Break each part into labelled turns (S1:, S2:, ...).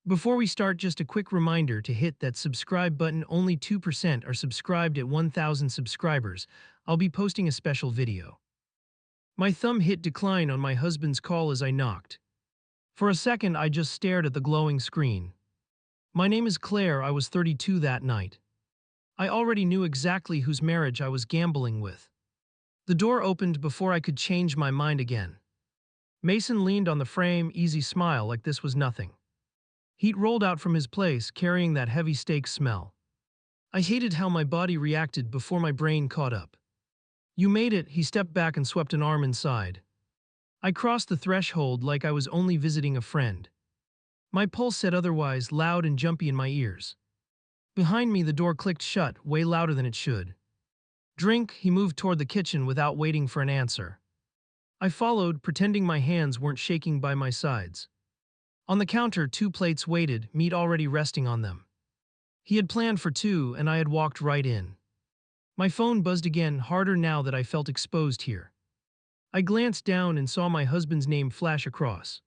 S1: Before we start, just a quick reminder to hit that subscribe button. Only 2% are subscribed at 1,000 subscribers. I'll be posting a special video. My thumb hit decline on my husband's call as I knocked. For a second, I just stared at the glowing screen. My name is Claire. I was 32 that night. I already knew exactly whose marriage I was gambling with. The door opened before I could change my mind again. Mason leaned on the frame, easy smile like this was nothing. Heat rolled out from his place, carrying that heavy steak smell. I hated how my body reacted before my brain caught up. "You made it," he stepped back and swept an arm inside. I crossed the threshold like I was only visiting a friend. My pulse said otherwise, loud and jumpy in my ears. Behind me, the door clicked shut, way louder than it should. "Drink," he moved toward the kitchen without waiting for an answer. I followed, pretending my hands weren't shaking by my sides. On the counter, 2 plates waited, meat already resting on them. He had planned for 2, and I had walked right in. My phone buzzed again, harder now that I felt exposed here. I glanced down and saw my husband's name flash across.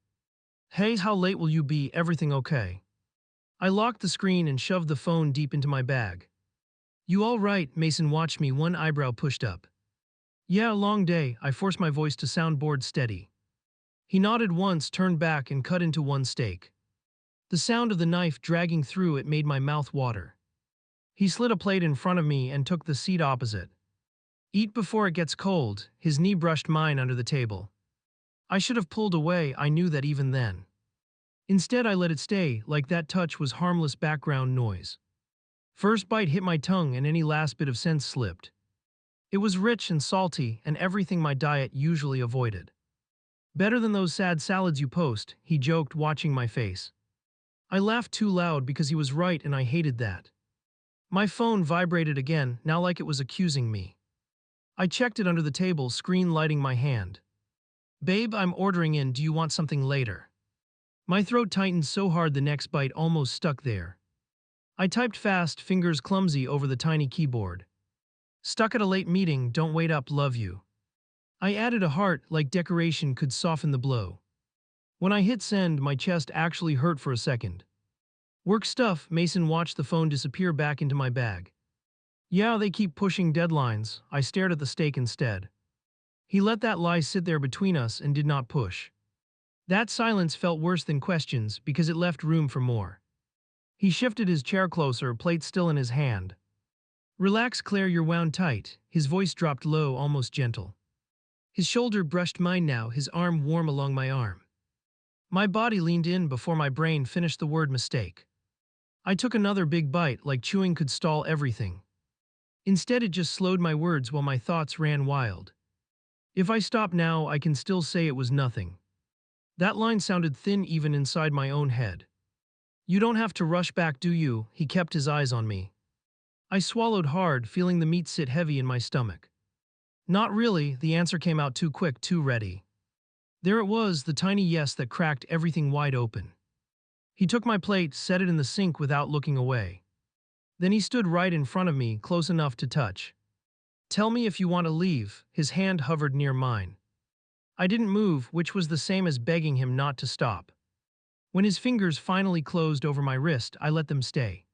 S1: "Hey, how late will you be? Everything okay?" I locked the screen and shoved the phone deep into my bag. "You all right?" Mason watched me, one eyebrow pushed up. "Yeah, a long day." I forced my voice to sound bored steady. He nodded once, turned back, and cut into one steak. The sound of the knife dragging through it made my mouth water. He slid a plate in front of me and took the seat opposite. "Eat before it gets cold." His knee brushed mine under the table. I should have pulled away, I knew that even then. Instead, I let it stay, like that touch was harmless background noise. First bite hit my tongue and any last bit of sense slipped. It was rich and salty, and everything my diet usually avoided. "Better than those sad salads you post," he joked, watching my face. I laughed too loud because he was right and I hated that. My phone vibrated again, now like it was accusing me. I checked it under the table, screen lighting my hand. "Babe, I'm ordering in. Do you want something later?" My throat tightened so hard the next bite almost stuck there. I typed fast, fingers clumsy over the tiny keyboard. "Stuck at a late meeting, don't wait up, love you." I added a heart, like decoration could soften the blow. When I hit send, my chest actually hurt for a second. "Work stuff." Mason watched the phone disappear back into my bag. "Yeah, they keep pushing deadlines." I stared at the steak instead. He let that lie sit there between us and did not push. That silence felt worse than questions because it left room for more. He shifted his chair closer, plate still in his hand. "Relax, Claire, you're wound tight." His voice dropped low, almost gentle. His shoulder brushed mine now, his arm warm along my arm. My body leaned in before my brain finished the word mistake. I took another big bite, like chewing could stall everything. Instead, it just slowed my words while my thoughts ran wild. If I stop now, I can still say it was nothing. That line sounded thin even inside my own head. "You don't have to rush back, do you?" He kept his eyes on me. I swallowed hard, feeling the meat sit heavy in my stomach. "Not really." The answer came out too quick, too ready. There it was, the tiny yes that cracked everything wide open. He took my plate, set it in the sink without looking away. Then he stood right in front of me, close enough to touch. "Tell me if you want to leave." His hand hovered near mine. I didn't move, which was the same as begging him not to stop. When his fingers finally closed over my wrist, I let them stay.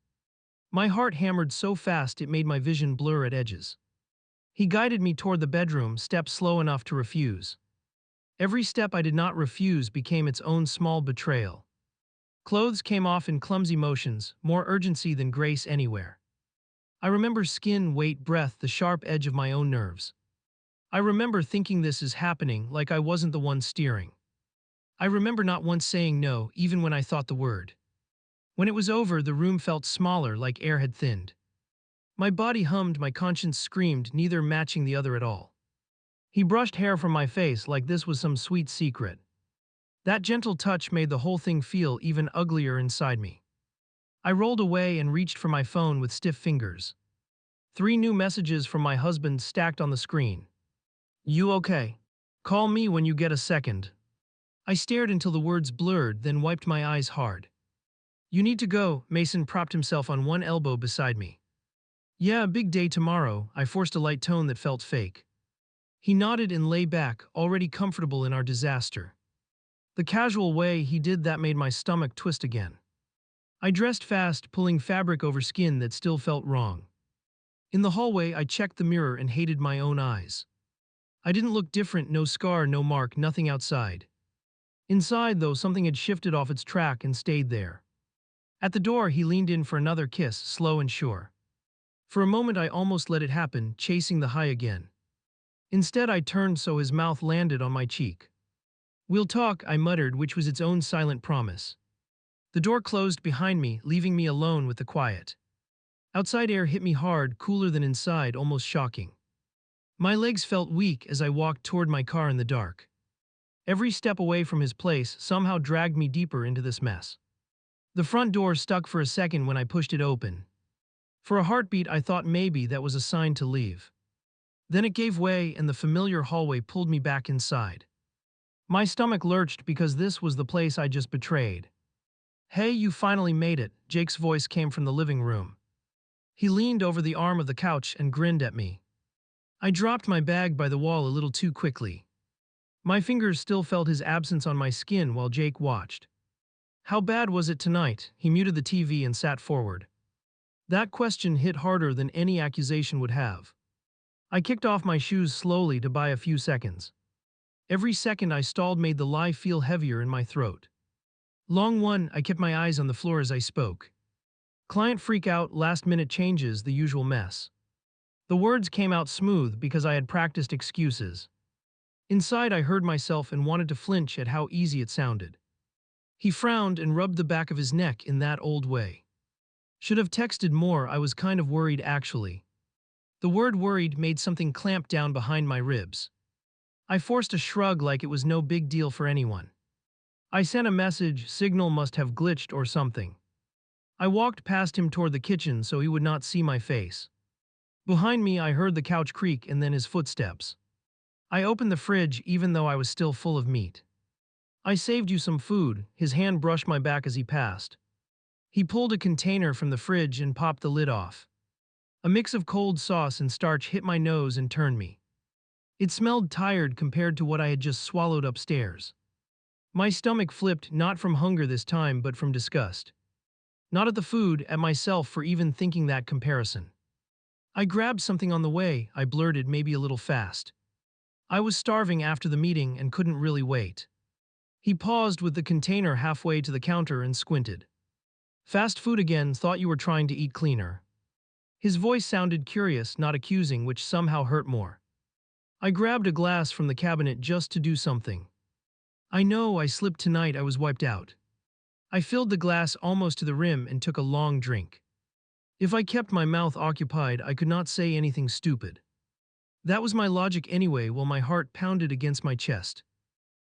S1: My heart hammered so fast it made my vision blur at edges. He guided me toward the bedroom, steps slow enough to refuse. Every step I did not refuse became its own small betrayal. Clothes came off in clumsy motions, more urgency than grace anywhere. I remember skin, weight, breath, the sharp edge of my own nerves. I remember thinking this is happening, like I wasn't the one steering. I remember not once saying no, even when I thought the word. When it was over, the room felt smaller, like air had thinned. My body hummed, my conscience screamed, neither matching the other at all. He brushed hair from my face like this was some sweet secret. That gentle touch made the whole thing feel even uglier inside me. I rolled away and reached for my phone with stiff fingers. 3 new messages from my husband stacked on the screen. "You okay? Call me when you get a second." I stared until the words blurred, then wiped my eyes hard. "You need to go." Mason propped himself on one elbow beside me. "Yeah, a big day tomorrow." I forced a light tone that felt fake. He nodded and lay back, already comfortable in our disaster. The casual way he did that made my stomach twist again. I dressed fast, pulling fabric over skin that still felt wrong. In the hallway, I checked the mirror and hated my own eyes. I didn't look different, no scar, no mark, nothing outside. Inside, though, something had shifted off its track and stayed there. At the door, he leaned in for another kiss, slow and sure. For a moment, I almost let it happen, chasing the high again. Instead, I turned so his mouth landed on my cheek. "We'll talk," I muttered, which was its own silent promise. The door closed behind me, leaving me alone with the quiet. Outside air hit me hard, cooler than inside, almost shocking. My legs felt weak as I walked toward my car in the dark. Every step away from his place somehow dragged me deeper into this mess. The front door stuck for a second when I pushed it open. For a heartbeat, I thought maybe that was a sign to leave. Then it gave way and the familiar hallway pulled me back inside. My stomach lurched because this was the place I just betrayed. "Hey, you finally made it," Jake's voice came from the living room. He leaned over the arm of the couch and grinned at me. I dropped my bag by the wall a little too quickly. My fingers still felt his absence on my skin while Jake watched. "How bad was it tonight?" He muted the TV and sat forward. That question hit harder than any accusation would have. I kicked off my shoes slowly to buy a few seconds. Every second I stalled made the lie feel heavier in my throat. Long one, I kept my eyes on the floor as I spoke. Client freak out, last minute changes, the usual mess. The words came out smooth because I had practiced excuses. Inside I heard myself and wanted to flinch at how easy it sounded. He frowned and rubbed the back of his neck in that old way. "Should have texted more, I was kind of worried actually." The word worried made something clamp down behind my ribs. I forced a shrug like it was no big deal for anyone. "I sent a message, signal must have glitched or something." I walked past him toward the kitchen so he would not see my face. Behind me I heard the couch creak and then his footsteps. I opened the fridge even though I was still full of meat. "I saved you some food." His hand brushed my back as he passed. He pulled a container from the fridge and popped the lid off. A mix of cold sauce and starch hit my nose and turned me. It smelled tired compared to what I had just swallowed upstairs. My stomach flipped, not from hunger this time but from disgust. Not at the food, at myself for even thinking that comparison. "I grabbed something on the way," I blurted, maybe a little fast. I was starving after the meeting and couldn't really wait. He paused with the container halfway to the counter and squinted. "Fast food again, thought you were trying to eat cleaner." His voice sounded curious, not accusing, which somehow hurt more. I grabbed a glass from the cabinet just to do something. "I know I slipped tonight, I was wiped out." I filled the glass almost to the rim and took a long drink. If I kept my mouth occupied, I could not say anything stupid. That was my logic anyway, while my heart pounded against my chest.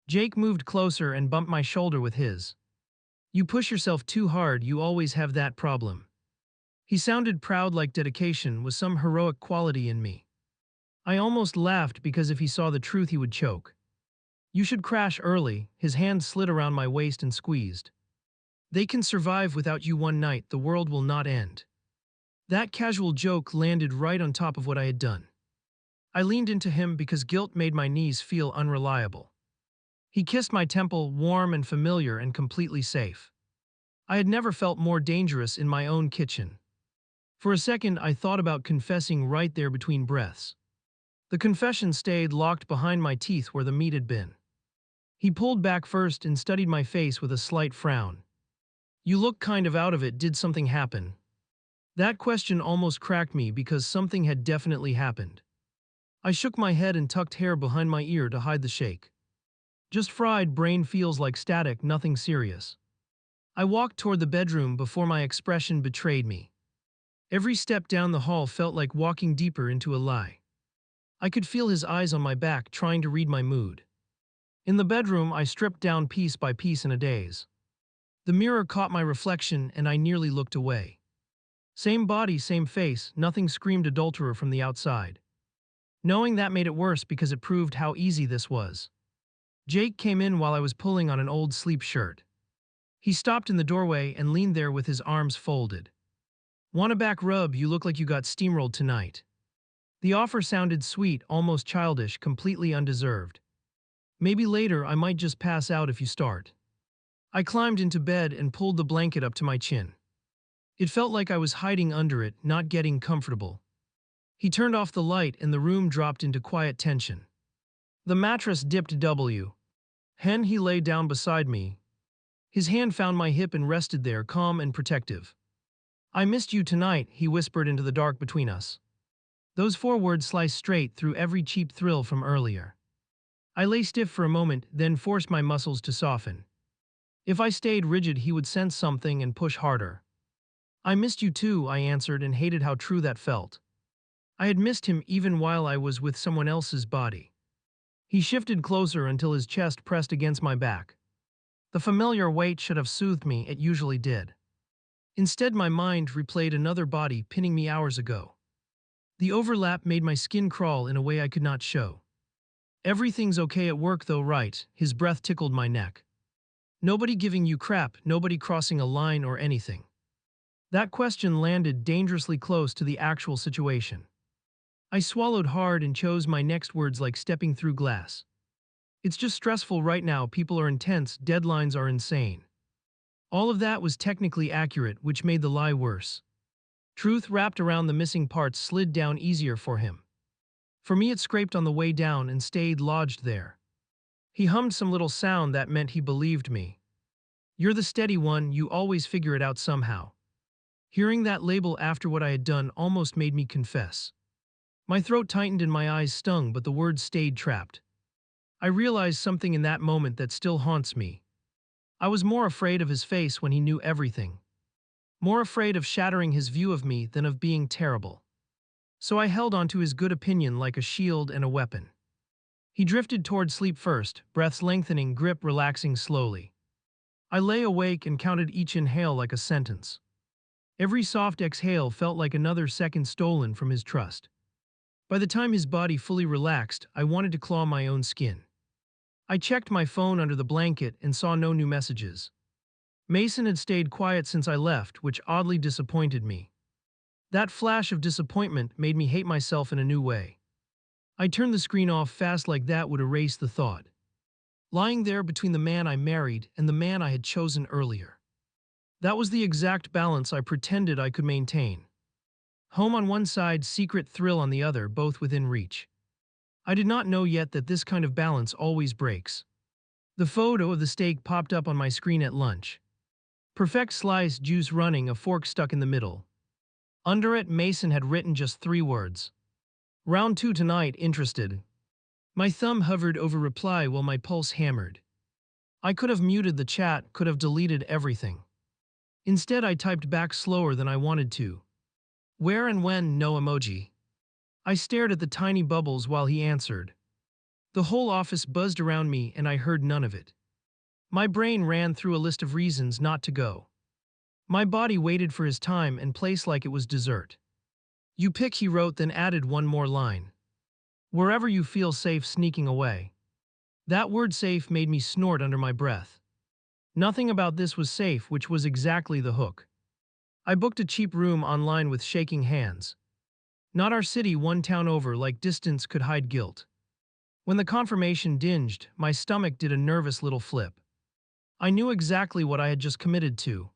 S1: Jake moved closer and bumped my shoulder with his. "You push yourself too hard, you always have that problem." He sounded proud, like dedication was some heroic quality in me. I almost laughed because if he saw the truth he would choke. "You should crash early." His hand slid around my waist and squeezed. "They can survive without you one night, the world will not end." That casual joke landed right on top of what I had done. I leaned into him because guilt made my knees feel unreliable. He kissed my temple, warm and familiar and completely safe. I had never felt more dangerous in my own kitchen. For a second, I thought about confessing right there between breaths. The confession stayed locked behind my teeth where the meat had been. He pulled back first and studied my face with a slight frown. "You look kind of out of it, did something happen?" That question almost cracked me because something had definitely happened. I shook my head and tucked hair behind my ear to hide the shake. "Just fried, brain feels like static, nothing serious." I walked toward the bedroom before my expression betrayed me. Every step down the hall felt like walking deeper into a lie. I could feel his eyes on my back, trying to read my mood. In the bedroom, I stripped down piece by piece in a daze. The mirror caught my reflection and I nearly looked away. Same body, same face, nothing screamed adulterer from the outside. Knowing that made it worse because it proved how easy this was. Jake came in while I was pulling on an old sleep shirt. He stopped in the doorway and leaned there with his arms folded. "Want a back rub? You look like you got steamrolled tonight." The offer sounded sweet, almost childish, completely undeserved. "Maybe later, I might just pass out if you start." I climbed into bed and pulled the blanket up to my chin. It felt like I was hiding under it, not getting comfortable. He turned off the light and the room dropped into quiet tension. The mattress dipped W. He lay down beside me. His hand found my hip and rested there, calm and protective. I missed you tonight, he whispered into the dark between us. Those 4 words sliced straight through every cheap thrill from earlier. I lay stiff for a moment, then forced my muscles to soften. If I stayed rigid, he would sense something and push harder. I missed you too, I answered and hated how true that felt. I had missed him even while I was with someone else's body. He shifted closer until his chest pressed against my back. The familiar weight should have soothed me, it usually did. Instead, my mind replayed another body pinning me hours ago. The overlap made my skin crawl in a way I could not show. Everything's okay at work though, right? His breath tickled my neck. Nobody giving you crap, nobody crossing a line or anything. That question landed dangerously close to the actual situation. I swallowed hard and chose my next words like stepping through glass. It's just stressful right now, people are intense, deadlines are insane. All of that was technically accurate, which made the lie worse. Truth wrapped around the missing parts slid down easier for him. For me, it scraped on the way down and stayed lodged there. He hummed some little sound that meant he believed me. You're the steady one, you always figure it out somehow. Hearing that label after what I had done almost made me confess. My throat tightened and my eyes stung, but the words stayed trapped. I realized something in that moment that still haunts me. I was more afraid of his face when he knew everything. More afraid of shattering his view of me than of being terrible. So I held onto his good opinion like a shield and a weapon. He drifted toward sleep first, breaths lengthening, grip relaxing slowly. I lay awake and counted each inhale like a sentence. Every soft exhale felt like another second stolen from his trust. By the time his body fully relaxed, I wanted to claw my own skin. I checked my phone under the blanket and saw no new messages. Mason had stayed quiet since I left, which oddly disappointed me. That flash of disappointment made me hate myself in a new way. I turned the screen off fast, like that would erase the thought. Lying there between the man I married and the man I had chosen earlier. That was the exact balance I pretended I could maintain. Home on one side, secret thrill on the other, both within reach. I did not know yet that this kind of balance always breaks. The photo of the steak popped up on my screen at lunch. Perfect slice, juice running, a fork stuck in the middle. Under it, Mason had written just 3 words. Round 2 tonight, interested. My thumb hovered over reply while my pulse hammered. I could have muted the chat, could have deleted everything. Instead, I typed back slower than I wanted to. Where and when, no emoji. I stared at the tiny bubbles while he answered. The whole office buzzed around me and I heard none of it. My brain ran through a list of reasons not to go. My body waited for his time and place like it was dessert. You pick, he wrote, then added one more line. Wherever you feel safe sneaking away. That word safe made me snort under my breath. Nothing about this was safe, which was exactly the hook. I booked a cheap room online with shaking hands. Not our city, one town over, like distance could hide guilt. When the confirmation dinged, my stomach did a nervous little flip. I knew exactly what I had just committed to.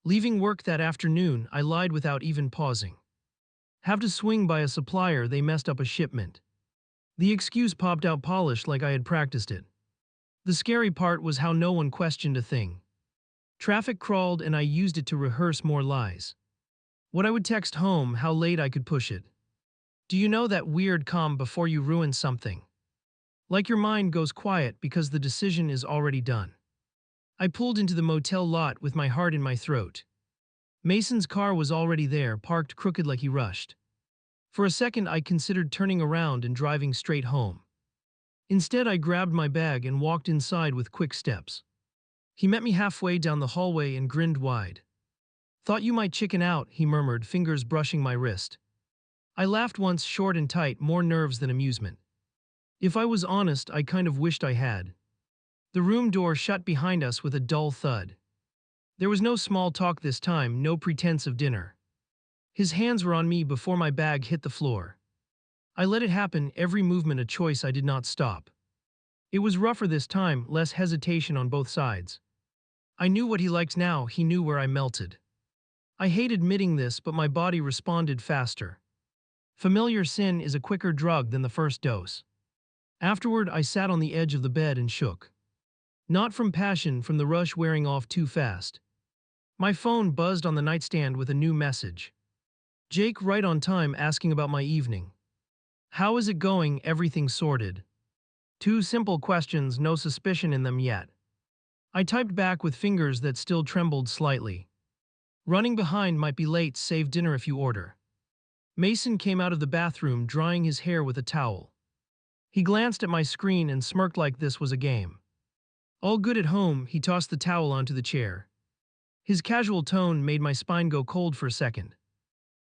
S1: Leaving work that afternoon, I lied without even pausing. Have to swing by a supplier, they messed up a shipment. The excuse popped out polished like I had practiced it. The scary part was how no one questioned a thing. Traffic crawled and I used it to rehearse more lies. What I would text home, how late I could push it. Do you know that weird calm before you ruin something? Like your mind goes quiet because the decision is already done. I pulled into the motel lot with my heart in my throat. Mason's car was already there, parked crooked like he rushed. For a second I considered turning around and driving straight home. Instead I grabbed my bag and walked inside with quick steps. He met me halfway down the hallway and grinned wide. Thought you might chicken out, he murmured, fingers brushing my wrist. I laughed once, short and tight, more nerves than amusement. If I was honest, I kind of wished I had. The room door shut behind us with a dull thud. There was no small talk this time, no pretense of dinner. His hands were on me before my bag hit the floor. I let it happen, every movement a choice I did not stop. It was rougher this time, less hesitation on both sides. I knew what he liked now, he knew where I melted. I hate admitting this, but my body responded faster. Familiar sin is a quicker drug than the first dose. Afterward, I sat on the edge of the bed and shook. Not from passion, from the rush wearing off too fast. My phone buzzed on the nightstand with a new message. Jake right on time asking about my evening. How is it going? Everything sorted. Two simple questions, no suspicion in them yet. I typed back with fingers that still trembled slightly. Running behind, might be late, save dinner if you order. Mason came out of the bathroom drying his hair with a towel. He glanced at my screen and smirked like this was a game. All good at home, he tossed the towel onto the chair. His casual tone made my spine go cold for a second.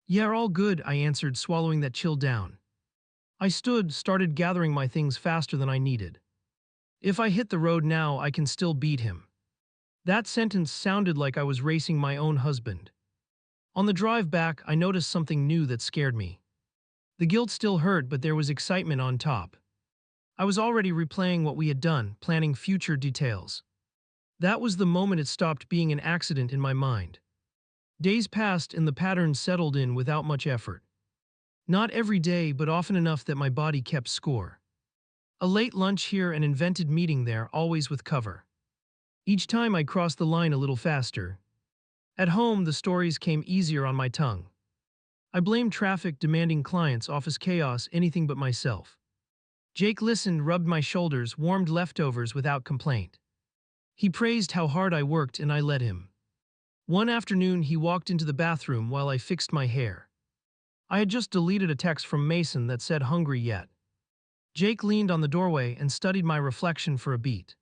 S1: Yeah, all good, I answered, swallowing that chill down. I started gathering my things faster than I needed. If I hit the road now, I can still beat him. That sentence sounded like I was racing my own husband. On the drive back, I noticed something new that scared me. The guilt still hurt, but there was excitement on top. I was already replaying what we had done, planning future details. That was the moment it stopped being an accident in my mind. Days passed and the pattern settled in without much effort. Not every day, but often enough that my body kept score. A late lunch here, an invented meeting there, always with cover. Each time I crossed the line a little faster. At home, the stories came easier on my tongue. I blamed traffic, demanding clients, office chaos, anything but myself. Jake listened, rubbed my shoulders, warmed leftovers without complaint. He praised how hard I worked and I let him. One afternoon, he walked into the bathroom while I fixed my hair. I had just deleted a text from Mason that said hungry yet. Jake leaned on the doorway and studied my reflection for a beat.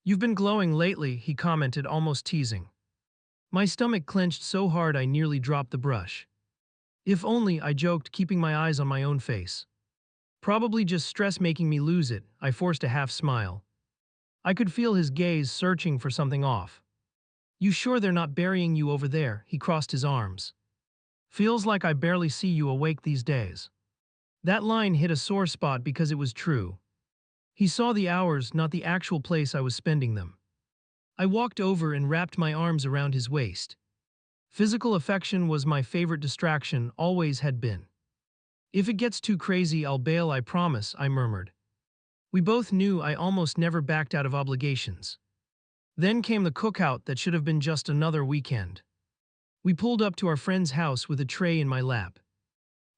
S1: You've been glowing lately, he commented, almost teasing. My stomach clenched so hard I nearly dropped the brush. If only, I joked, keeping my eyes on my own face. Probably just stress making me lose it, I forced a half smile. I could feel his gaze searching for something off. You sure they're not burying you over there? He crossed his arms. Feels like I barely see you awake these days. That line hit a sore spot because it was true. He saw the hours, not the actual place I was spending them. I walked over and wrapped my arms around his waist. Physical affection was my favorite distraction, always had been. If it gets too crazy, I'll bail, I promise, I murmured. We both knew I almost never backed out of obligations. Then came the cookout that should have been just another weekend. We pulled up to our friend's house with a tray in my lap.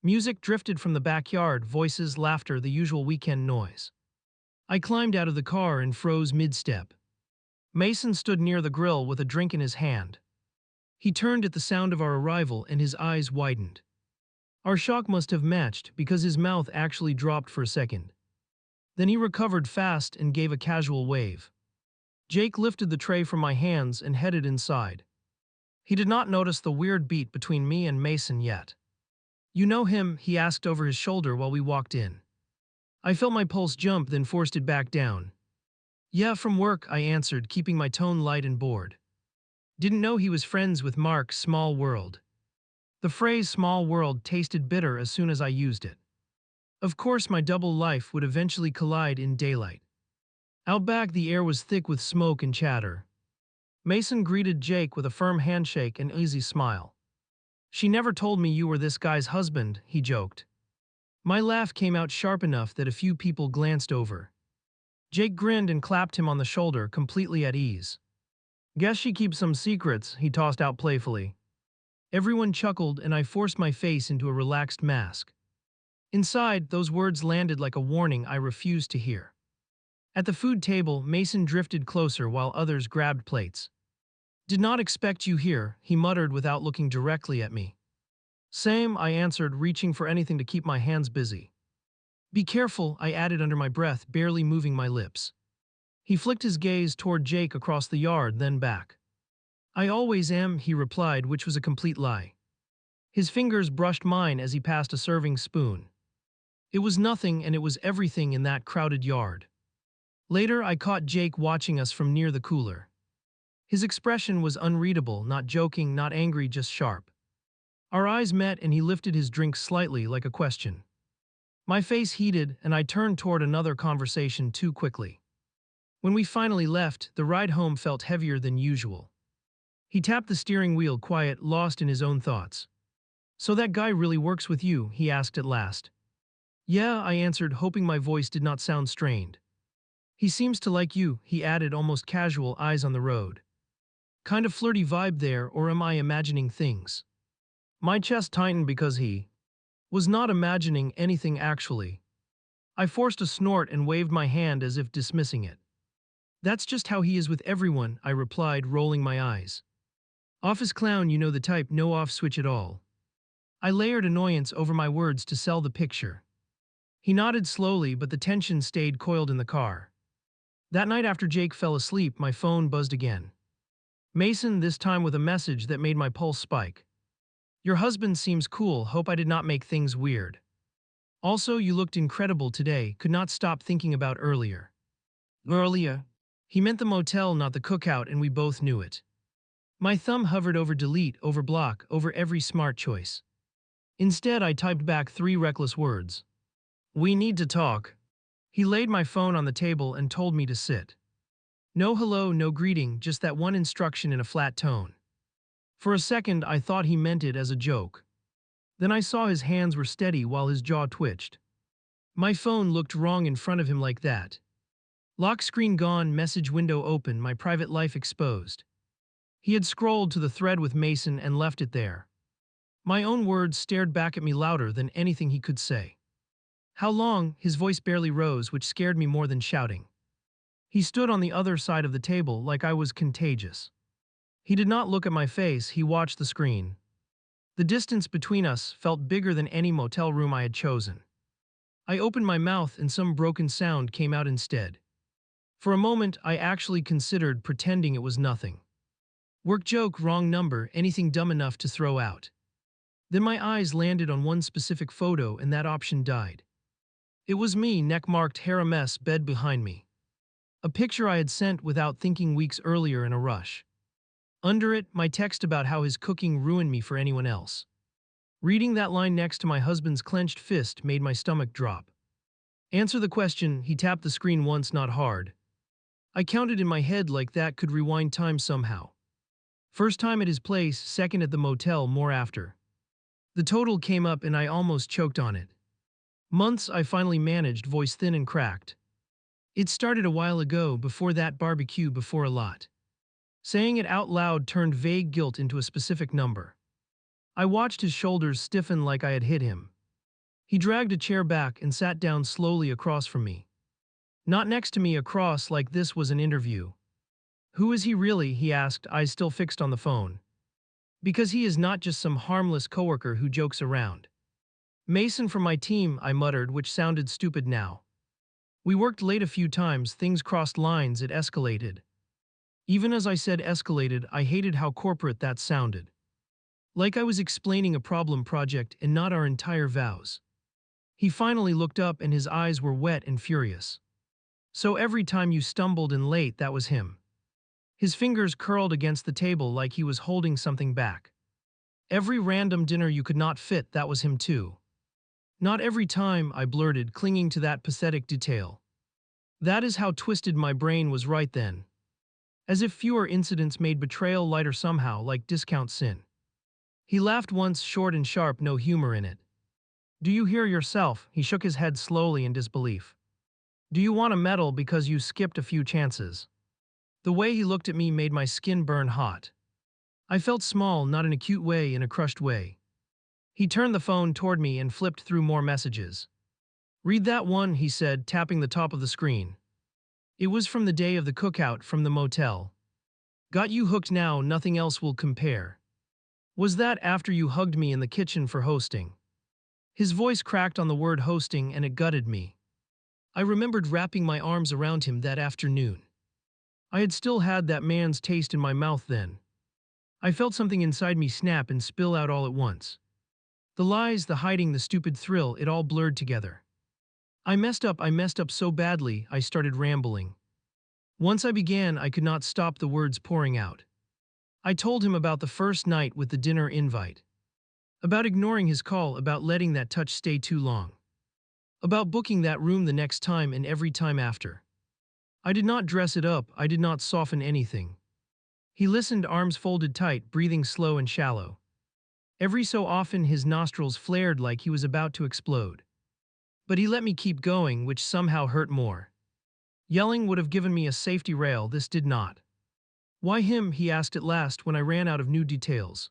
S1: Music drifted from the backyard, voices, laughter, the usual weekend noise. I climbed out of the car and froze mid-step. Mason stood near the grill with a drink in his hand. He turned at the sound of our arrival and his eyes widened. Our shock must have matched because his mouth actually dropped for a second. Then he recovered fast and gave a casual wave. Jake lifted the tray from my hands and headed inside. He did not notice the weird beat between me and Mason yet. You know him? He asked over his shoulder while we walked in. I felt my pulse jump, then forced it back down. Yeah, from work, I answered, keeping my tone light and bored. Didn't know he was friends with Mark, small world. The phrase small world tasted bitter as soon as I used it. Of course, my double life would eventually collide in daylight. Out back, the air was thick with smoke and chatter. Mason greeted Jake with a firm handshake and easy smile. She never told me you were this guy's husband, he joked. My laugh came out sharp enough that a few people glanced over. Jake grinned and clapped him on the shoulder, completely at ease. Guess she keeps some secrets, he tossed out playfully. Everyone chuckled and I forced my face into a relaxed mask. Inside, those words landed like a warning I refused to hear. At the food table, Mason drifted closer while others grabbed plates. Did not expect you here, he muttered without looking directly at me. Same, I answered, reaching for anything to keep my hands busy. Be careful, I added under my breath, barely moving my lips. He flicked his gaze toward Jake across the yard, then back. I always am, he replied, which was a complete lie. His fingers brushed mine as he passed a serving spoon. It was nothing, and it was everything in that crowded yard. Later, I caught Jake watching us from near the cooler. His expression was unreadable, not joking, not angry, just sharp. Our eyes met and he lifted his drink slightly like a question. My face heated and I turned toward another conversation too quickly. When we finally left, the ride home felt heavier than usual. He tapped the steering wheel, quiet, lost in his own thoughts. "So that guy really works with you?" he asked at last. "Yeah," I answered, hoping my voice did not sound strained. "He seems to like you," he added, almost casual, eyes on the road. "Kind of flirty vibe there, or am I imagining things?" My chest tightened because he was not imagining anything actually. I forced a snort and waved my hand as if dismissing it. "That's just how he is with everyone," I replied, rolling my eyes. "Office clown, you know the type, no off switch at all." I layered annoyance over my words to sell the picture. He nodded slowly, but the tension stayed coiled in the car. That night after Jake fell asleep, my phone buzzed again. Mason, this time with a message that made my pulse spike. "Your husband seems cool, hope I did not make things weird. Also, you looked incredible today, could not stop thinking about earlier." Earlier? He meant the motel, not the cookout, and we both knew it. My thumb hovered over delete, over block, over every smart choice. Instead, I typed back 3 reckless words. "We need to talk." He laid my phone on the table and told me to sit. No hello, no greeting, just that one instruction in a flat tone. For a second, I thought he meant it as a joke. Then I saw his hands were steady while his jaw twitched. My phone looked wrong in front of him like that. Lock screen gone, message window open, my private life exposed. He had scrolled to the thread with Mason and left it there. My own words stared back at me louder than anything he could say. "How long?" His voice barely rose, which scared me more than shouting. He stood on the other side of the table like I was contagious. He did not look at my face, he watched the screen. The distance between us felt bigger than any motel room I had chosen. I opened my mouth and some broken sound came out instead. For a moment, I actually considered pretending it was nothing. Work joke, wrong number, anything dumb enough to throw out. Then my eyes landed on one specific photo and that option died. It was me, neck marked, hair a mess, bed behind me. A picture I had sent without thinking weeks earlier in a rush. Under it, my text about how his cooking ruined me for anyone else. Reading that line next to my husband's clenched fist made my stomach drop. "Answer the question." He tapped the screen once, not hard. I counted in my head like that could rewind time somehow. First time at his place, second at the motel, more after. The total came up and I almost choked on it. Months, I finally managed, voice thin and cracked. "It started a while ago, before that barbecue, before a lot." Saying it out loud turned vague guilt into a specific number. I watched his shoulders stiffen like I had hit him. He dragged a chair back and sat down slowly across from me. Not next to me, across, like this was an interview. "Who is he really?" he asked, eyes still fixed on the phone. "Because he is not just some harmless coworker who jokes around." "Mason from my team," I muttered, which sounded stupid now. "We worked late a few times, things crossed lines, it escalated." Even as I said escalated, I hated how corporate that sounded. Like I was explaining a problem project and not our entire vows. He finally looked up and his eyes were wet and furious. "So every time you stumbled and late, that was him." His fingers curled against the table like he was holding something back. "Every random dinner you could not fit, that was him too." "Not every time," I blurted, clinging to that pathetic detail. That is how twisted my brain was right then. As if fewer incidents made betrayal lighter somehow, like discount sin. He laughed once, short and sharp, no humor in it. "Do you hear yourself?" He shook his head slowly in disbelief. "Do you want a medal because you skipped a few chances?" The way he looked at me made my skin burn hot. I felt small, not in a cute way, in a crushed way. He turned the phone toward me and flipped through more messages. "Read that one," he said, tapping the top of the screen. It was from the day of the cookout, from the motel. "Got you hooked now, nothing else will compare." "Was that after you hugged me in the kitchen for hosting?" His voice cracked on the word hosting and it gutted me. I remembered wrapping my arms around him that afternoon. I had still had that man's taste in my mouth then. I felt something inside me snap and spill out all at once. The lies, the hiding, the stupid thrill, it all blurred together. I messed up so badly, I started rambling. Once I began, I could not stop the words pouring out. I told him about the first night with the dinner invite. About ignoring his call, about letting that touch stay too long. About booking that room the next time and every time after. I did not dress it up, I did not soften anything. He listened, arms folded tight, breathing slow and shallow. Every so often his nostrils flared like he was about to explode. But he let me keep going, which somehow hurt more. Yelling would have given me a safety rail, this did not. Why him, he asked at last when I ran out of new details.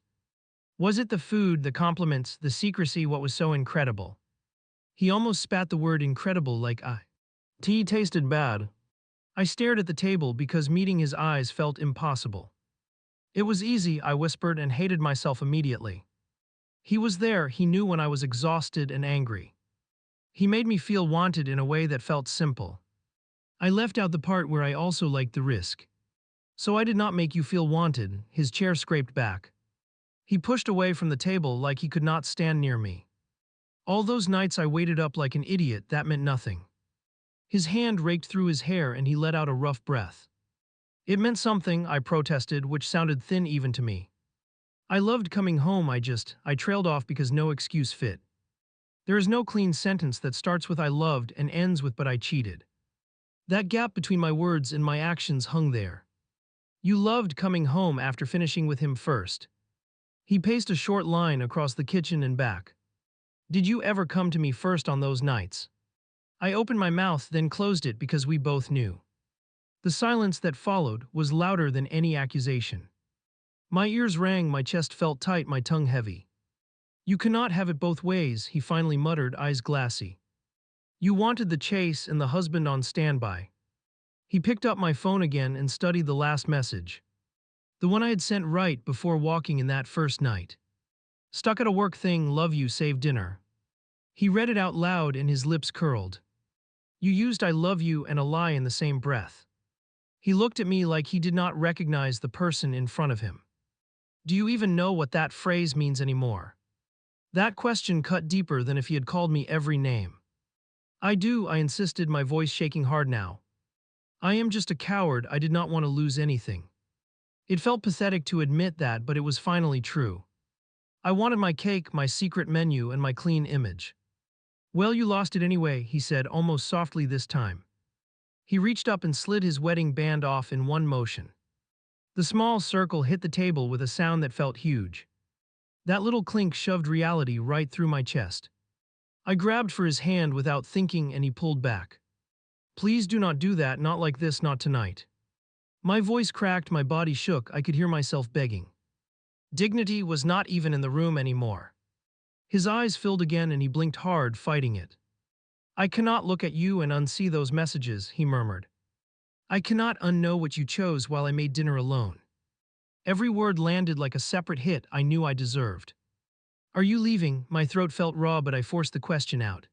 S1: Was it the food, the compliments, the secrecy, what was so incredible? He almost spat the word incredible like I. Tea tasted bad. I stared at the table because meeting his eyes felt impossible. It was easy, I whispered and hated myself immediately. He was there, he knew when I was exhausted and angry. He made me feel wanted in a way that felt simple. I left out the part where I also liked the risk. So I did not make you feel wanted, his chair scraped back. He pushed away from the table like he could not stand near me. All those nights I waited up like an idiot, that meant nothing. His hand raked through his hair and he let out a rough breath. It meant something, I protested, which sounded thin even to me. I loved coming home, I trailed off because no excuse fit. There is no clean sentence that starts with I loved and ends with but I cheated. That gap between my words and my actions hung there. You loved coming home after finishing with him first. He paced a short line across the kitchen and back. Did you ever come to me first on those nights? I opened my mouth, then closed it because we both knew. The silence that followed was louder than any accusation. My ears rang, my chest felt tight, my tongue heavy. You cannot have it both ways, he finally muttered, eyes glassy. You wanted the chase and the husband on standby. He picked up my phone again and studied the last message. The one I had sent right before walking in that first night. Stuck at a work thing, love you, save dinner. He read it out loud and his lips curled. You used I love you and a lie in the same breath. He looked at me like he did not recognize the person in front of him. Do you even know what that phrase means anymore? That question cut deeper than if he had called me every name. I do, I insisted, my voice shaking hard now. I am just a coward, I did not want to lose anything. It felt pathetic to admit that, but it was finally true. I wanted my cake, my secret menu, and my clean image. Well, you lost it anyway, he said, almost softly this time. He reached up and slid his wedding band off in one motion. The small circle hit the table with a sound that felt huge. That little clink shoved reality right through my chest. I grabbed for his hand without thinking and he pulled back. Please do not do that, not like this, not tonight. My voice cracked, my body shook, I could hear myself begging. Dignity was not even in the room anymore. His eyes filled again and he blinked hard, fighting it. I cannot look at you and unsee those messages, he murmured. I cannot unknow what you chose while I made dinner alone. Every word landed like a separate hit I knew I deserved. Are you leaving? My throat felt raw, but I forced the question out.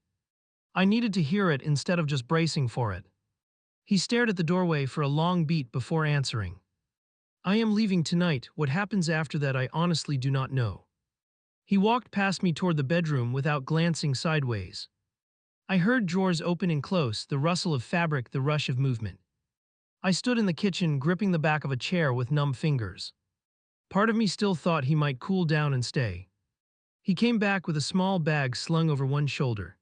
S1: I needed to hear it instead of just bracing for it. He stared at the doorway for a long beat before answering. I am leaving tonight, what happens after that I honestly do not know. He walked past me toward the bedroom without glancing sideways. I heard drawers open and close, the rustle of fabric, the rush of movement. I stood in the kitchen, gripping the back of a chair with numb fingers. Part of me still thought he might cool down and stay. He came back with a small bag slung over one shoulder.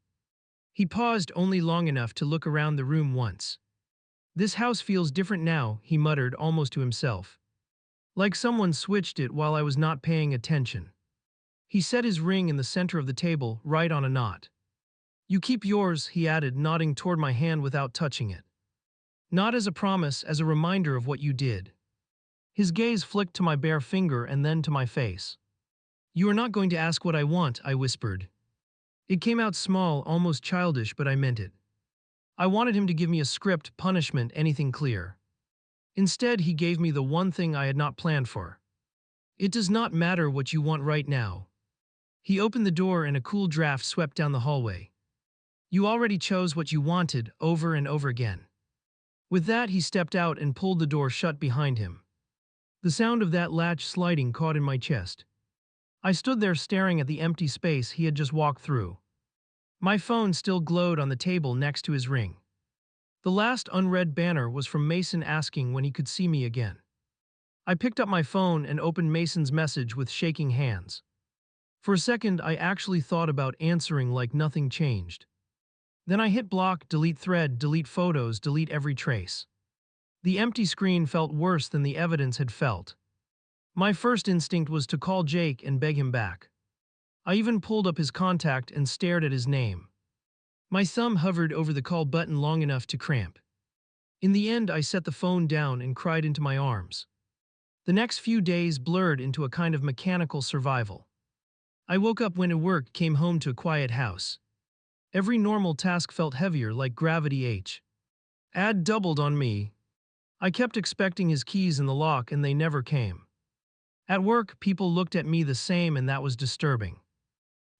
S1: He paused only long enough to look around the room once. This house feels different now, he muttered almost to himself. Like someone switched it while I was not paying attention. He set his ring in the center of the table, right on a knot. You keep yours, he added, nodding toward my hand without touching it. Not as a promise, as a reminder of what you did. His gaze flicked to my bare finger and then to my face. You are not going to ask what I want, I whispered. It came out small, almost childish, but I meant it. I wanted him to give me a script, punishment, anything clear. Instead, he gave me the one thing I had not planned for. It does not matter what you want right now. He opened the door and a cool draft swept down the hallway. You already chose what you wanted, over and over again. With that, he stepped out and pulled the door shut behind him. The sound of that latch sliding caught in my chest. I stood there staring at the empty space he had just walked through. My phone still glowed on the table next to his ring. The last unread banner was from Mason asking when he could see me again. I picked up my phone and opened Mason's message with shaking hands. For a second, I actually thought about answering like nothing changed. Then I hit block, delete thread, delete photos, delete every trace. The empty screen felt worse than the evidence had felt. My first instinct was to call Jake and beg him back. I even pulled up his contact and stared at his name. My thumb hovered over the call button long enough to cramp. In the end, I set the phone down and cried into my arms. The next few days blurred into a kind of mechanical survival. I woke up when at work, came home to a quiet house. Every normal task felt heavier, like gravity H. Ad doubled on me. I kept expecting his keys in the lock and they never came. At work, people looked at me the same and that was disturbing.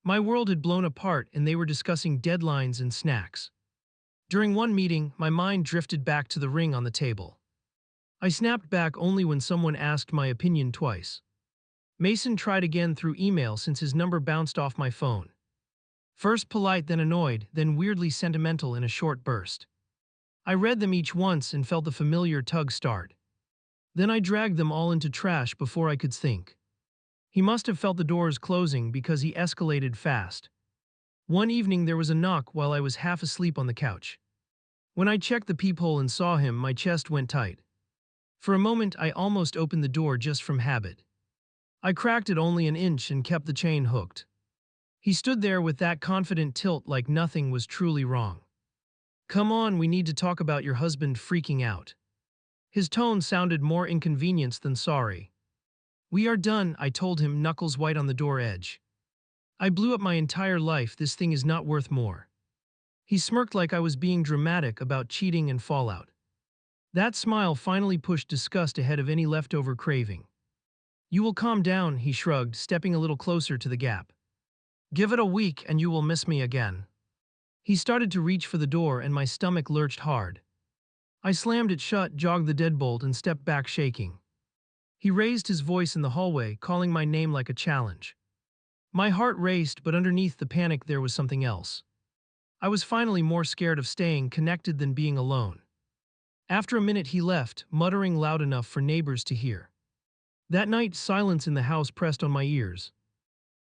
S1: My world had blown apart and they were discussing deadlines and snacks. During one meeting, my mind drifted back to the ring on the table. I snapped back only when someone asked my opinion twice. Mason tried again through email since his number bounced off my phone. First polite, then annoyed, then weirdly sentimental in a short burst. I read them each once and felt the familiar tug start. Then I dragged them all into trash before I could think. He must have felt the doors closing because he escalated fast. One evening there was a knock while I was half asleep on the couch. When I checked the peephole and saw him, my chest went tight. For a moment I almost opened the door just from habit. I cracked it only an inch and kept the chain hooked. He stood there with that confident tilt like nothing was truly wrong. "Come on, we need to talk about your husband freaking out." His tone sounded more inconvenienced than sorry. "We are done," I told him, knuckles white on the door edge. "I blew up my entire life, this thing is not worth more." He smirked like I was being dramatic about cheating and fallout. That smile finally pushed disgust ahead of any leftover craving. "You will calm down," he shrugged, stepping a little closer to the gap. "Give it a week and you will miss me again." He started to reach for the door and my stomach lurched hard. I slammed it shut, jogged the deadbolt, and stepped back shaking. He raised his voice in the hallway, calling my name like a challenge. My heart raced, but underneath the panic there was something else. I was finally more scared of staying connected than being alone. After a minute he left, muttering loud enough for neighbors to hear. That night, silence in the house pressed on my ears.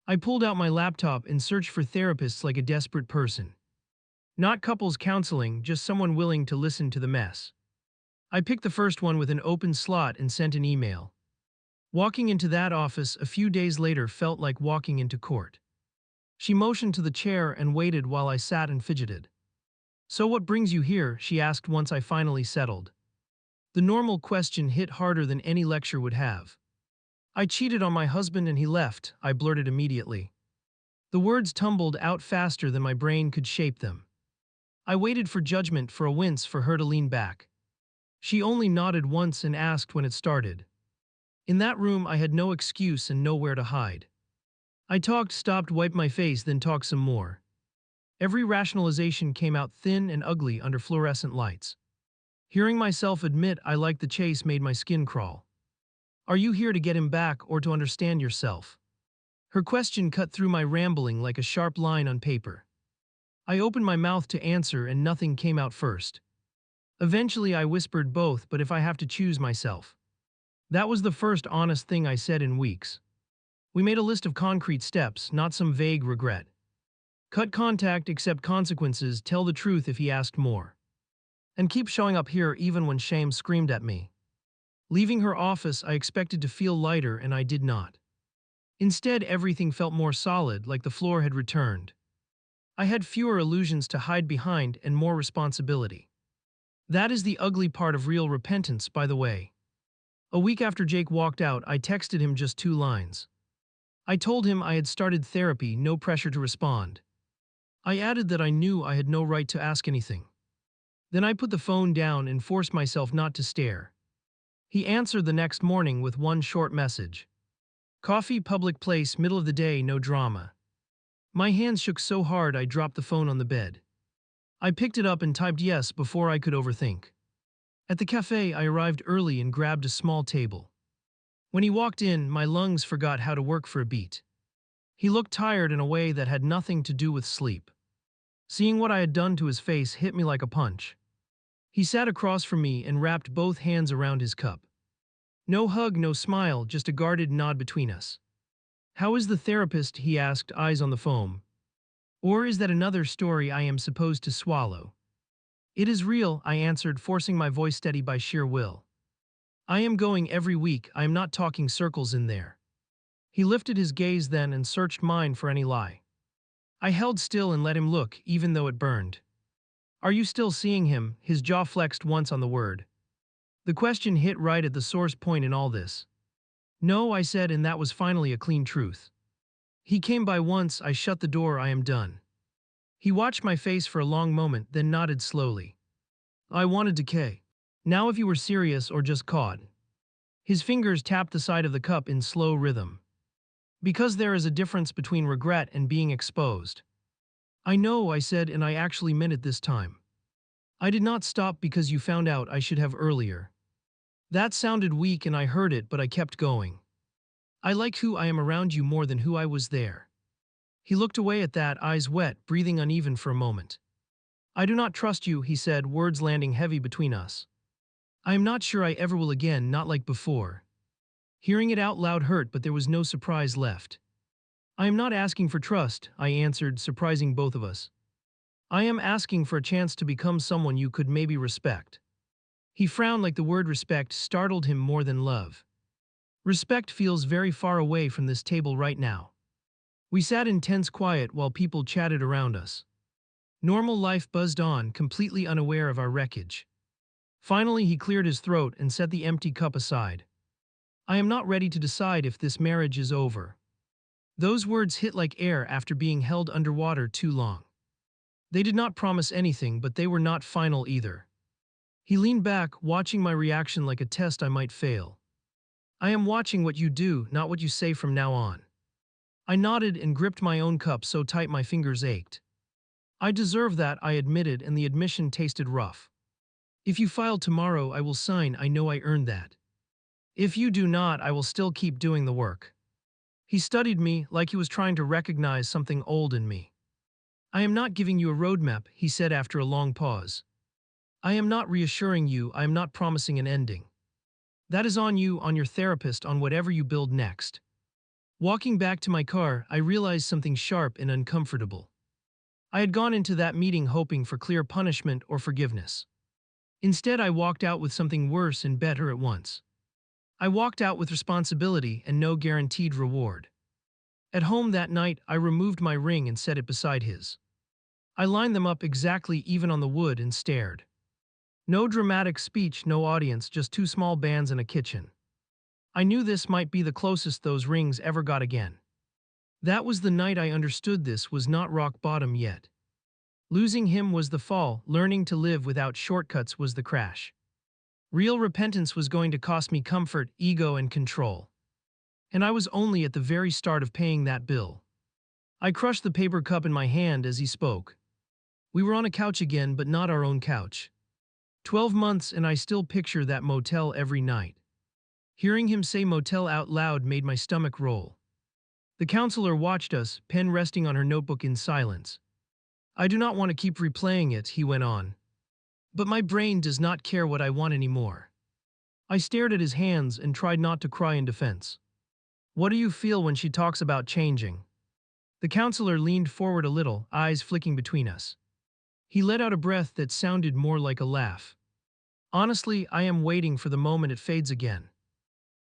S1: I pulled out my laptop and searched for therapists like a desperate person. Not couples counseling, just someone willing to listen to the mess. I picked the first one with an open slot and sent an email. Walking into that office a few days later felt like walking into court. She motioned to the chair and waited while I sat and fidgeted. "So what brings you here?" she asked once I finally settled. The normal question hit harder than any lecture would have. "I cheated on my husband and he left," I blurted immediately. The words tumbled out faster than my brain could shape them. I waited for judgment, for a wince, for her to lean back. She only nodded once and asked when it started. In that room I had no excuse and nowhere to hide. I talked, stopped, wiped my face, then talked some more. Every rationalization came out thin and ugly under fluorescent lights. Hearing myself admit I liked the chase made my skin crawl. "Are you here to get him back or to understand yourself?" Her question cut through my rambling like a sharp line on paper. I opened my mouth to answer and nothing came out first. Eventually I whispered both, but if I have to choose myself. That was the first honest thing I said in weeks. We made a list of concrete steps, not some vague regret. Cut contact, accept consequences, tell the truth if he asked more. And keep showing up here even when shame screamed at me. Leaving her office, I expected to feel lighter and I did not. Instead, everything felt more solid, like the floor had returned. I had fewer illusions to hide behind and more responsibility. That is the ugly part of real repentance, by the way. A week after Jake walked out, I texted him just 2 lines. I told him I had started therapy, no pressure to respond. I added that I knew I had no right to ask anything. Then I put the phone down and forced myself not to stare. He answered the next morning with one short message. "Coffee, public place, middle of the day, no drama." My hands shook so hard I dropped the phone on the bed. I picked it up and typed yes before I could overthink. At the cafe, I arrived early and grabbed a small table. When he walked in, my lungs forgot how to work for a beat. He looked tired in a way that had nothing to do with sleep. Seeing what I had done to his face hit me like a punch. He sat across from me and wrapped both hands around his cup. No hug, no smile, just a guarded nod between us. "How is the therapist?" he asked, eyes on the foam. "Or is that another story I am supposed to swallow?" It is real, I answered, forcing my voice steady by sheer will. I am going every week, I am not talking circles in there. He lifted his gaze then and searched mine for any lie. I held still and let him look, even though it burned. Are you still seeing him? His jaw flexed once on the word. The question hit right at the source point in all this. No, I said, and that was finally a clean truth. He came by once, I shut the door, I am done. He watched my face for a long moment, then nodded slowly. I wanted decay. Now if you were serious or just caught. His fingers tapped the side of the cup in slow rhythm. Because there is a difference between regret and being exposed. I know, I said, and I actually meant it this time. I did not stop because you found out I should have earlier. That sounded weak and I heard it, but I kept going. I like who I am around you more than who I was there. He looked away at that, eyes wet, breathing uneven for a moment. I do not trust you, he said, words landing heavy between us. I am not sure I ever will again, not like before. Hearing it out loud hurt, but there was no surprise left. I am not asking for trust, I answered, surprising both of us. I am asking for a chance to become someone you could maybe respect. He frowned like the word respect startled him more than love. Respect feels very far away from this table right now. We sat in tense quiet while people chatted around us. Normal life buzzed on, completely unaware of our wreckage. Finally, he cleared his throat and set the empty cup aside. I am not ready to decide if this marriage is over. Those words hit like air after being held underwater too long. They did not promise anything, but they were not final either. He leaned back, watching my reaction like a test I might fail. I am watching what you do, not what you say from now on. I nodded and gripped my own cup so tight my fingers ached. I deserve that, I admitted, and the admission tasted rough. If you file tomorrow, I will sign, I know I earned that. If you do not, I will still keep doing the work. He studied me like he was trying to recognize something old in me. I am not giving you a roadmap, he said after a long pause. I am not reassuring you, I am not promising an ending. That is on you, on your therapist, on whatever you build next. Walking back to my car, I realized something sharp and uncomfortable. I had gone into that meeting hoping for clear punishment or forgiveness. Instead, I walked out with something worse and better at once. I walked out with responsibility and no guaranteed reward. At home that night, I removed my ring and set it beside his. I lined them up exactly even on the wood and stared. No dramatic speech, no audience, just two small bands in a kitchen. I knew this might be the closest those rings ever got again. That was the night I understood this was not rock bottom yet. Losing him was the fall, learning to live without shortcuts was the crash. Real repentance was going to cost me comfort, ego, and control. And I was only at the very start of paying that bill. I crushed the paper cup in my hand as he spoke. We were on a couch again, but not our own couch. 12 months and I still picture that motel every night. Hearing him say motel out loud made my stomach roll. The counselor watched us, pen resting on her notebook in silence. I do not want to keep replaying it, he went on. But my brain does not care what I want anymore. I stared at his hands and tried not to cry in defense. What do you feel when she talks about changing? The counselor leaned forward a little, eyes flicking between us. He let out a breath that sounded more like a laugh. Honestly, I am waiting for the moment it fades again.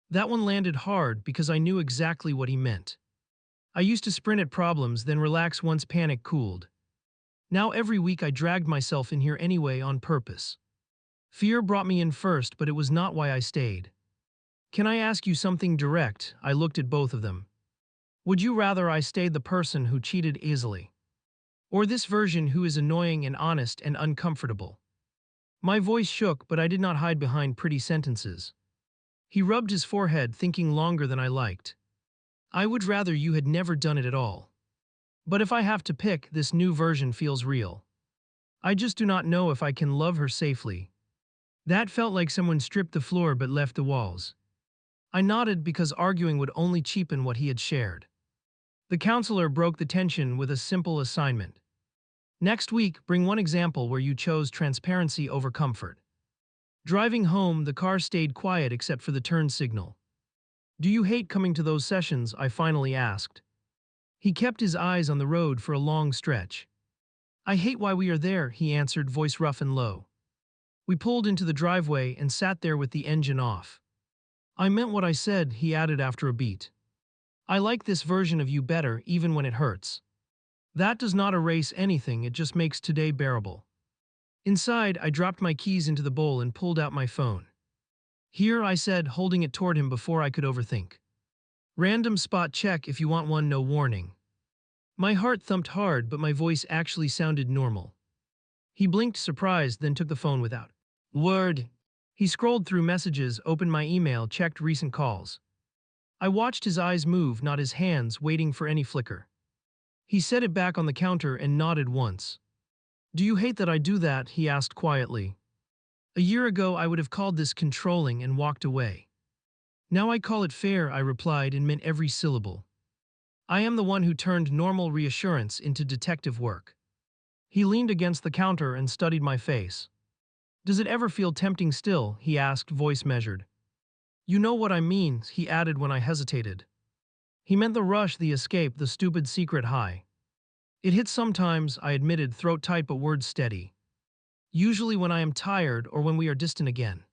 S1: That one landed hard because I knew exactly what he meant. I used to sprint at problems, then relax once panic cooled. Now every week I dragged myself in here anyway on purpose. Fear brought me in first, but it was not why I stayed. Can I ask you something direct? I looked at both of them. Would you rather I stayed the person who cheated easily? Or this version who is annoying and honest and uncomfortable? My voice shook, but I did not hide behind pretty sentences. He rubbed his forehead, thinking longer than I liked. I would rather you had never done it at all. But if I have to pick, this new version feels real. I just do not know if I can love her safely. That felt like someone stripped the floor but left the walls. I nodded because arguing would only cheapen what he had shared. The counselor broke the tension with a simple assignment. Next week, bring one example where you chose transparency over comfort. Driving home, the car stayed quiet except for the turn signal. Do you hate coming to those sessions? I finally asked. He kept his eyes on the road for a long stretch. I hate why we are there, he answered, voice rough and low. We pulled into the driveway and sat there with the engine off. I meant what I said, he added after a beat. I like this version of you better, even when it hurts. That does not erase anything, it just makes today bearable. Inside, I dropped my keys into the bowl and pulled out my phone. Here, I said, holding it toward him before I could overthink. Random spot check if you want one, no warning. My heart thumped hard, but my voice actually sounded normal. He blinked surprised, then took the phone without word. He scrolled through messages, opened my email, checked recent calls. I watched his eyes move, not his hands, waiting for any flicker. He set it back on the counter and nodded once. Do you hate that I do that? He asked quietly. A year ago, I would have called this controlling and walked away. Now I call it fair, I replied and meant every syllable. I am the one who turned normal reassurance into detective work. He leaned against the counter and studied my face. Does it ever feel tempting still? He asked, voice measured. You know what I mean, he added when I hesitated. He meant the rush, the escape, the stupid secret high. It hits sometimes, I admitted, throat tight but words steady. Usually when I am tired or when we are distant again.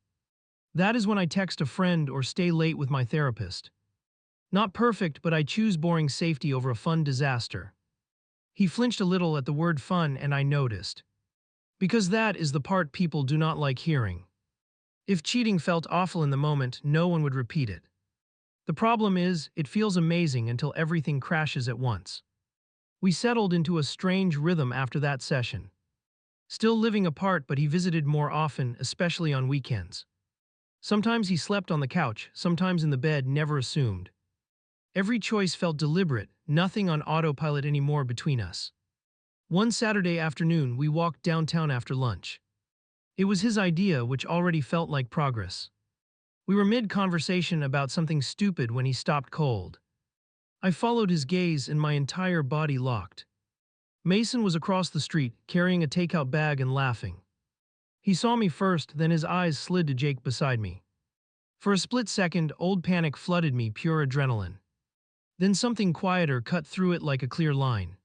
S1: That is when I text a friend or stay late with my therapist. Not perfect, but I choose boring safety over a fun disaster. He flinched a little at the word fun, and I noticed. Because that is the part people do not like hearing. If cheating felt awful in the moment, no one would repeat it. The problem is, it feels amazing until everything crashes at once. We settled into a strange rhythm after that session. Still living apart, but he visited more often, especially on weekends. Sometimes he slept on the couch, sometimes in the bed, never assumed. Every choice felt deliberate, nothing on autopilot anymore between us. One Saturday afternoon, we walked downtown after lunch. It was his idea, which already felt like progress. We were mid-conversation about something stupid when he stopped cold. I followed his gaze and my entire body locked. Mason was across the street, carrying a takeout bag and laughing. He saw me first, then his eyes slid to Jake beside me. For a split second, old panic flooded me, pure adrenaline. Then something quieter cut through it like a clear line.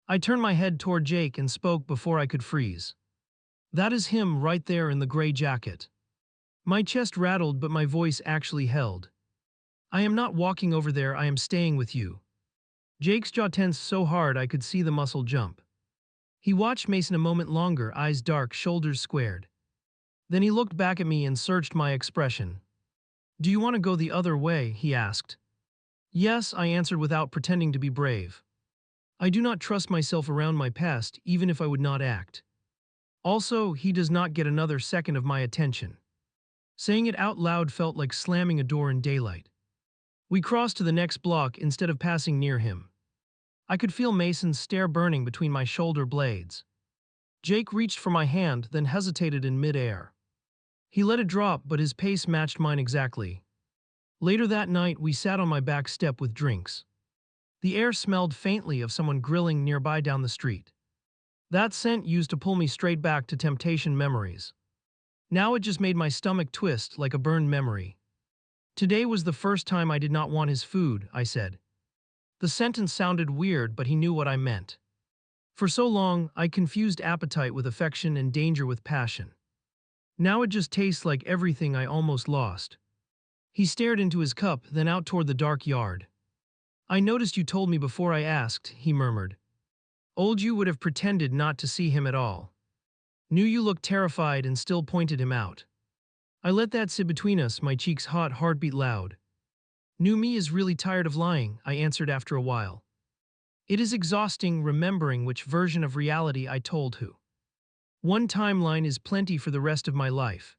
S1: I turned my head toward Jake and spoke before I could freeze. That is him right there in the gray jacket. My chest rattled, but my voice actually held. I am not walking over there, I am staying with you. Jake's jaw tensed so hard I could see the muscle jump. He watched Mason a moment longer, eyes dark, shoulders squared. Then he looked back at me and searched my expression. Do you want to go the other way? He asked. Yes, I answered without pretending to be brave. I do not trust myself around my past, even if I would not act. Also, he does not get another second of my attention. Saying it out loud felt like slamming a door in daylight. We crossed to the next block instead of passing near him. I could feel Mason's stare burning between my shoulder blades. Jake reached for my hand, then hesitated in mid-air. He let it drop, but his pace matched mine exactly. Later that night, we sat on my back step with drinks. The air smelled faintly of someone grilling nearby down the street. That scent used to pull me straight back to temptation memories. Now it just made my stomach twist like a burned memory. Today was the first time I did not want his food, I said. The sentence sounded weird, but he knew what I meant. For so long, I confused appetite with affection and danger with passion. Now it just tastes like everything I almost lost. He stared into his cup, then out toward the dark yard. I noticed you told me before I asked, he murmured. Old you would have pretended not to see him at all. Knew you looked terrified and still pointed him out. I let that sit between us, my cheeks hot, heartbeat loud. New me is really tired of lying, I answered after a while. It is exhausting remembering which version of reality I told who. One timeline is plenty for the rest of my life.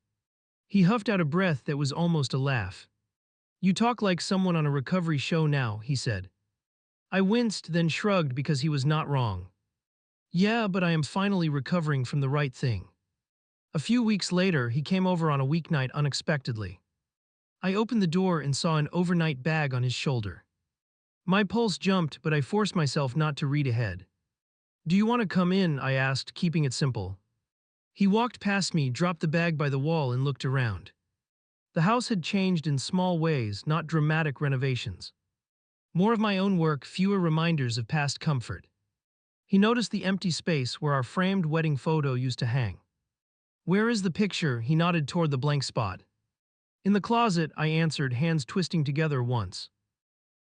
S1: He huffed out a breath that was almost a laugh. You talk like someone on a recovery show now, he said. I winced, then shrugged because he was not wrong. Yeah, but I am finally recovering from the right thing. A few weeks later, he came over on a weeknight unexpectedly. I opened the door and saw an overnight bag on his shoulder. My pulse jumped, but I forced myself not to read ahead. Do you want to come in? I asked, keeping it simple. He walked past me, dropped the bag by the wall, and looked around. The house had changed in small ways, not dramatic renovations. More of my own work, fewer reminders of past comfort. He noticed the empty space where our framed wedding photo used to hang. Where is the picture? He nodded toward the blank spot. In the closet, I answered, hands twisting together once.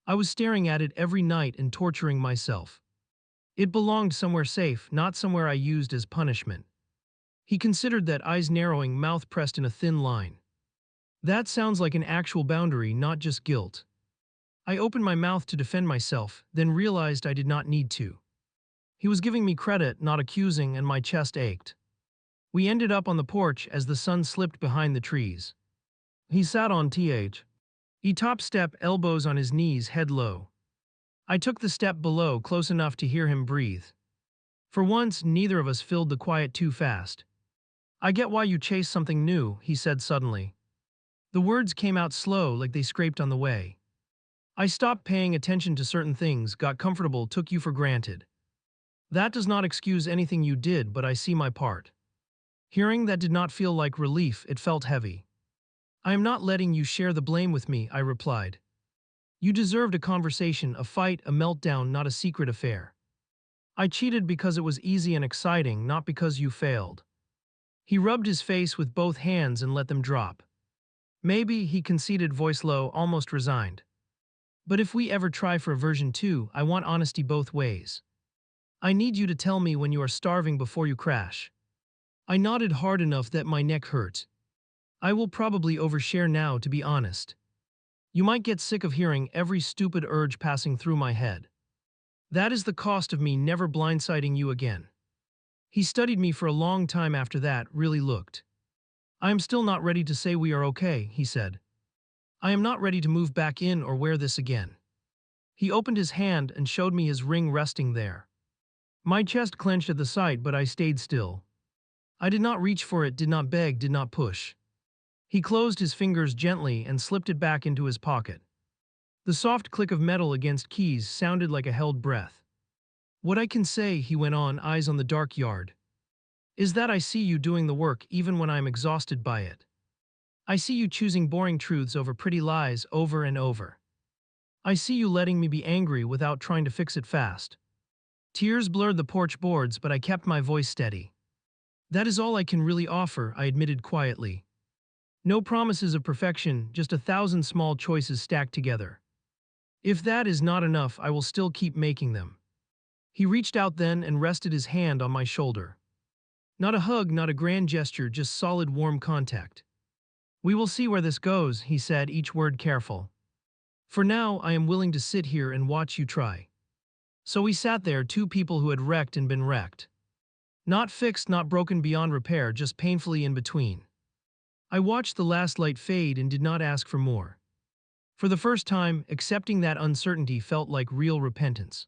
S1: I was staring at it every night and torturing myself. It belonged somewhere safe, not somewhere I used as punishment. He considered that, eyes narrowing, mouth pressed in a thin line. That sounds like an actual boundary, not just guilt. I opened my mouth to defend myself, then realized I did not need to. He was giving me credit, not accusing, and my chest ached. We ended up on the porch as the sun slipped behind the trees. He sat on th. He top step, elbows on his knees, head low. I took the step below, close enough to hear him breathe. For once, neither of us filled the quiet too fast. I get why you chase something new, he said suddenly. The words came out slow, like they scraped on the way. I stopped paying attention to certain things, got comfortable, took you for granted. That does not excuse anything you did, but I see my part. Hearing that did not feel like relief, it felt heavy. I am not letting you share the blame with me, I replied. You deserved a conversation, a fight, a meltdown, not a secret affair. I cheated because it was easy and exciting, not because you failed. He rubbed his face with both hands and let them drop. Maybe, he conceded, voice low, almost resigned. But if we ever try for a version 2, I want honesty both ways. I need you to tell me when you are starving before you crash. I nodded hard enough that my neck hurt. I will probably overshare now, to be honest. You might get sick of hearing every stupid urge passing through my head. That is the cost of me never blindsiding you again. He studied me for a long time after that, really looked. I am still not ready to say we are okay, he said. I am not ready to move back in or wear this again. He opened his hand and showed me his ring resting there. My chest clenched at the sight, but I stayed still. I did not reach for it, did not beg, did not push. He closed his fingers gently and slipped it back into his pocket. The soft click of metal against keys sounded like a held breath. What I can say, he went on, eyes on the dark yard, is that I see you doing the work even when I am exhausted by it. I see you choosing boring truths over pretty lies over and over. I see you letting me be angry without trying to fix it fast. Tears blurred the porch boards, but I kept my voice steady. That is all I can really offer, I admitted quietly. No promises of perfection, just 1,000 small choices stacked together. If that is not enough, I will still keep making them. He reached out then and rested his hand on my shoulder. Not a hug, not a grand gesture, just solid, warm contact. We will see where this goes, he said, each word careful. For now, I am willing to sit here and watch you try. So we sat there, two people who had wrecked and been wrecked. Not fixed, not broken beyond repair, just painfully in between. I watched the last light fade and did not ask for more. For the first time, accepting that uncertainty felt like real repentance.